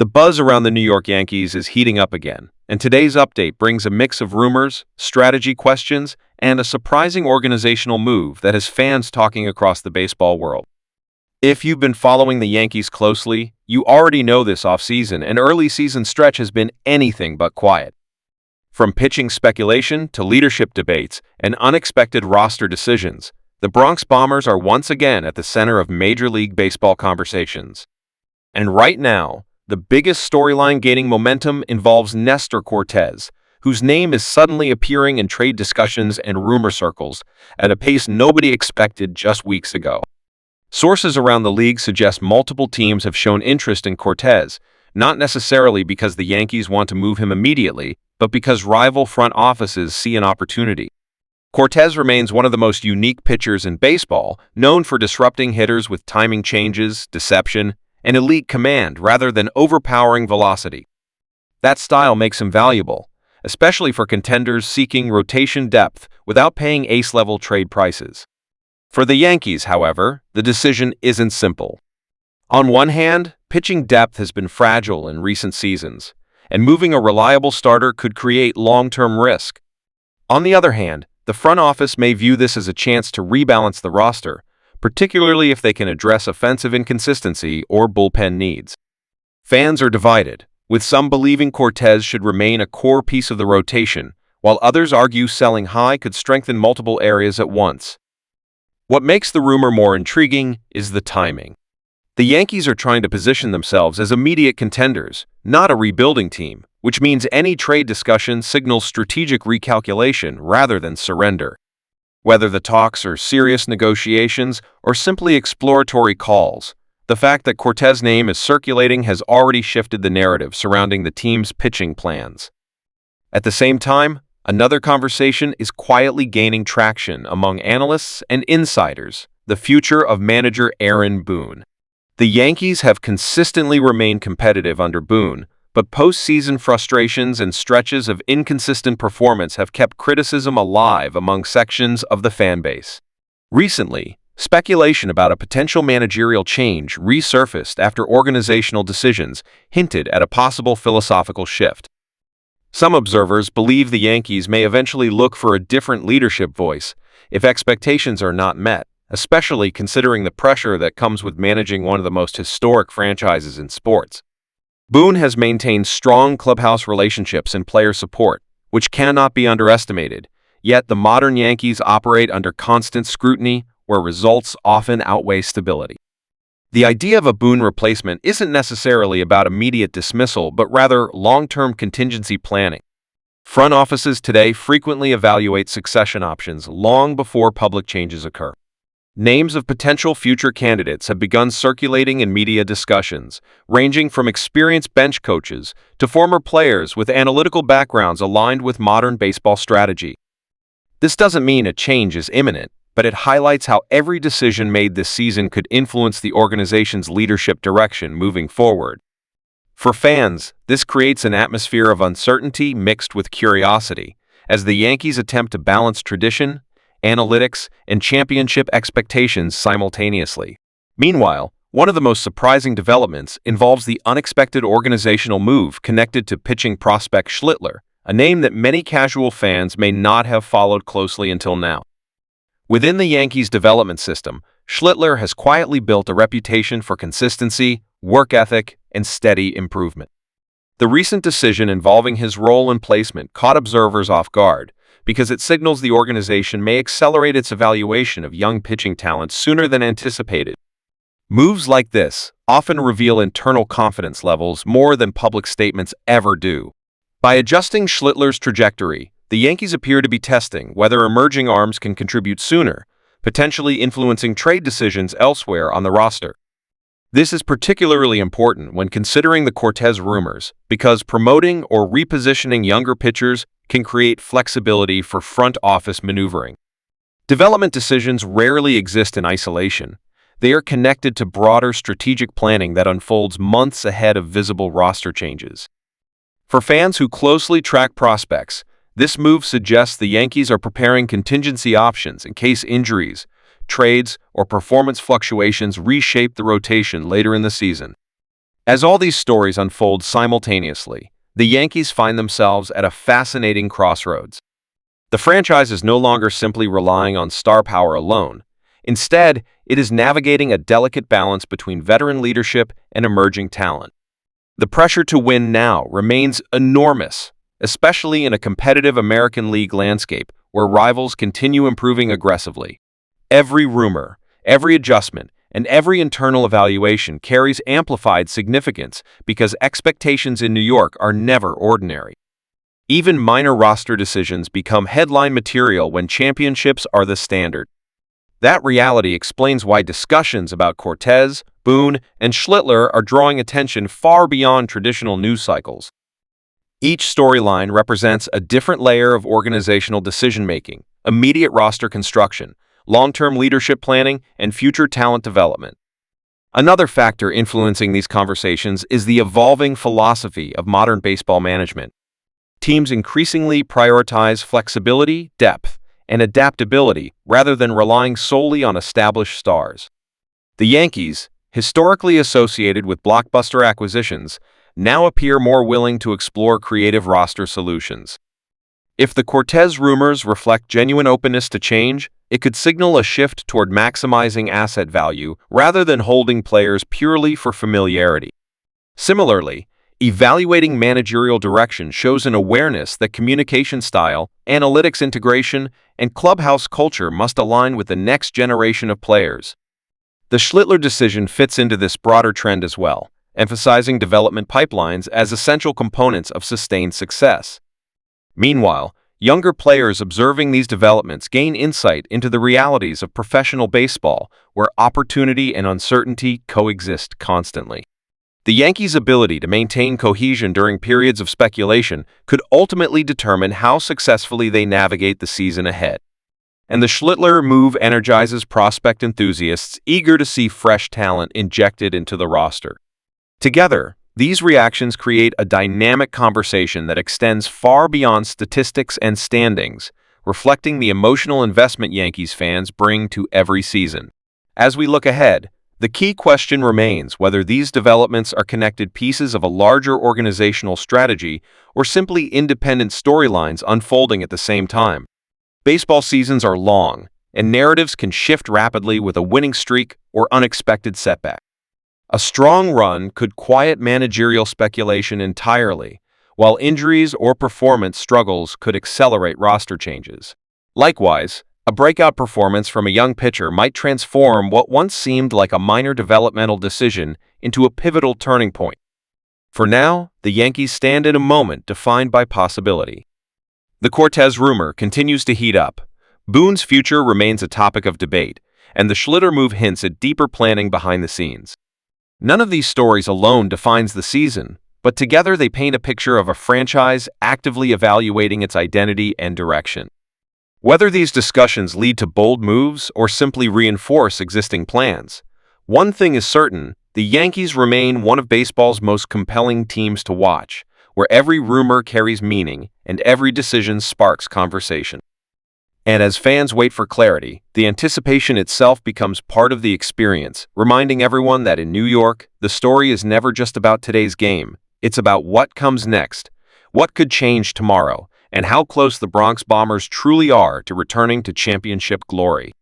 The buzz around the New York Yankees is heating up again, and today's update brings a mix of rumors, strategy questions, and a surprising organizational move that has fans talking across the baseball world. If you've been following the Yankees closely, you already know this offseason and early season stretch has been anything but quiet. From pitching speculation to leadership debates and unexpected roster decisions, the Bronx Bombers are once again at the center of Major League Baseball conversations. And right now, the biggest storyline gaining momentum involves Nestor Cortes, whose name is suddenly appearing in trade discussions and rumor circles at a pace nobody expected just weeks ago. Sources around the league suggest multiple teams have shown interest in Cortes, not necessarily because the Yankees want to move him immediately, but because rival front offices see an opportunity. Cortes remains one of the most unique pitchers in baseball, known for disrupting hitters with timing changes, deception, and elite command rather than overpowering velocity. That style makes him valuable, especially for contenders seeking rotation depth without paying ace-level trade prices. For the Yankees, however, the decision isn't simple. On one hand, pitching depth has been fragile in recent seasons, and moving a reliable starter could create long-term risk. On the other hand, the front office may view this as a chance to rebalance the roster, particularly if they can address offensive inconsistency or bullpen needs. Fans are divided, with some believing Cortes should remain a core piece of the rotation, while others argue selling high could strengthen multiple areas at once. What makes the rumor more intriguing is the timing. The Yankees are trying to position themselves as immediate contenders, not a rebuilding team, which means any trade discussion signals strategic recalculation rather than surrender. Whether the talks are serious negotiations or simply exploratory calls, the fact that Cortes' name is circulating has already shifted the narrative surrounding the team's pitching plans. At the same time, another conversation is quietly gaining traction among analysts and insiders: the future of manager Aaron Boone. The Yankees have consistently remained competitive under Boone, but postseason frustrations and stretches of inconsistent performance have kept criticism alive among sections of the fanbase. Recently, speculation about a potential managerial change resurfaced after organizational decisions hinted at a possible philosophical shift. Some observers believe the Yankees may eventually look for a different leadership voice if expectations are not met, especially considering the pressure that comes with managing one of the most historic franchises in sports. Boone has maintained strong clubhouse relationships and player support, which cannot be underestimated, yet the modern Yankees operate under constant scrutiny where results often outweigh stability. The idea of a Boone replacement isn't necessarily about immediate dismissal, but rather long-term contingency planning. Front offices today frequently evaluate succession options long before public changes occur. Names of potential future candidates have begun circulating in media discussions, ranging from experienced bench coaches to former players with analytical backgrounds aligned with modern baseball strategy. This doesn't mean a change is imminent, but it highlights how every decision made this season could influence the organization's leadership direction moving forward. For fans, this creates an atmosphere of uncertainty mixed with curiosity, as the Yankees attempt to balance tradition, analytics, and championship expectations simultaneously. Meanwhile, one of the most surprising developments involves the unexpected organizational move connected to pitching prospect Schlittler, a name that many casual fans may not have followed closely until now. Within the Yankees' development system, Schlittler has quietly built a reputation for consistency, work ethic, and steady improvement. The recent decision involving his role and placement caught observers off guard, because it signals the organization may accelerate its evaluation of young pitching talent sooner than anticipated. Moves like this often reveal internal confidence levels more than public statements ever do. By adjusting Schlittler's trajectory, the Yankees appear to be testing whether emerging arms can contribute sooner, potentially influencing trade decisions elsewhere on the roster. This is particularly important when considering the Cortes rumors, because promoting or repositioning younger pitchers can create flexibility for front office maneuvering. Development decisions rarely exist in isolation. They are connected to broader strategic planning that unfolds months ahead of visible roster changes. For fans who closely track prospects, this move suggests the Yankees are preparing contingency options in case injuries, trades, or performance fluctuations reshape the rotation later in the season. As all these stories unfold simultaneously, the Yankees find themselves at a fascinating crossroads. The franchise is no longer simply relying on star power alone. Instead, it is navigating a delicate balance between veteran leadership and emerging talent. The pressure to win now remains enormous, especially in a competitive American League landscape where rivals continue improving aggressively. Every rumor, every adjustment, and every internal evaluation carries amplified significance because expectations in New York are never ordinary. Even minor roster decisions become headline material when championships are the standard. That reality explains why discussions about Cortes, Boone, and Schlittler are drawing attention far beyond traditional news cycles. Each storyline represents a different layer of organizational decision-making, immediate roster construction, long-term leadership planning, and future talent development. Another factor influencing these conversations is the evolving philosophy of modern baseball management. Teams increasingly prioritize flexibility, depth, and adaptability rather than relying solely on established stars. The Yankees, historically associated with blockbuster acquisitions, now appear more willing to explore creative roster solutions. If the Cortes rumors reflect genuine openness to change, it could signal a shift toward maximizing asset value rather than holding players purely for familiarity. Similarly, evaluating managerial direction shows an awareness that communication style, analytics integration, and clubhouse culture must align with the next generation of players. The Schlittler decision fits into this broader trend as well, emphasizing development pipelines as essential components of sustained success. Meanwhile, younger players observing these developments gain insight into the realities of professional baseball, where opportunity and uncertainty coexist constantly. The Yankees' ability to maintain cohesion during periods of speculation could ultimately determine how successfully they navigate the season ahead. And the Schlittler move energizes prospect enthusiasts eager to see fresh talent injected into the roster. Together, these reactions create a dynamic conversation that extends far beyond statistics and standings, reflecting the emotional investment Yankees fans bring to every season. As we look ahead, the key question remains whether these developments are connected pieces of a larger organizational strategy or simply independent storylines unfolding at the same time. Baseball seasons are long, and narratives can shift rapidly with a winning streak or unexpected setback. A strong run could quiet managerial speculation entirely, while injuries or performance struggles could accelerate roster changes. Likewise, a breakout performance from a young pitcher might transform what once seemed like a minor developmental decision into a pivotal turning point. For now, the Yankees stand in a moment defined by possibility. The Cortes rumor continues to heat up. Boone's future remains a topic of debate, and the Schlittler move hints at deeper planning behind the scenes. None of these stories alone defines the season, but together they paint a picture of a franchise actively evaluating its identity and direction. Whether these discussions lead to bold moves or simply reinforce existing plans, one thing is certain: the Yankees remain one of baseball's most compelling teams to watch, where every rumor carries meaning and every decision sparks conversation. And as fans wait for clarity, the anticipation itself becomes part of the experience, reminding everyone that in New York, the story is never just about today's game. It's about what comes next, what could change tomorrow, and how close the Bronx Bombers truly are to returning to championship glory.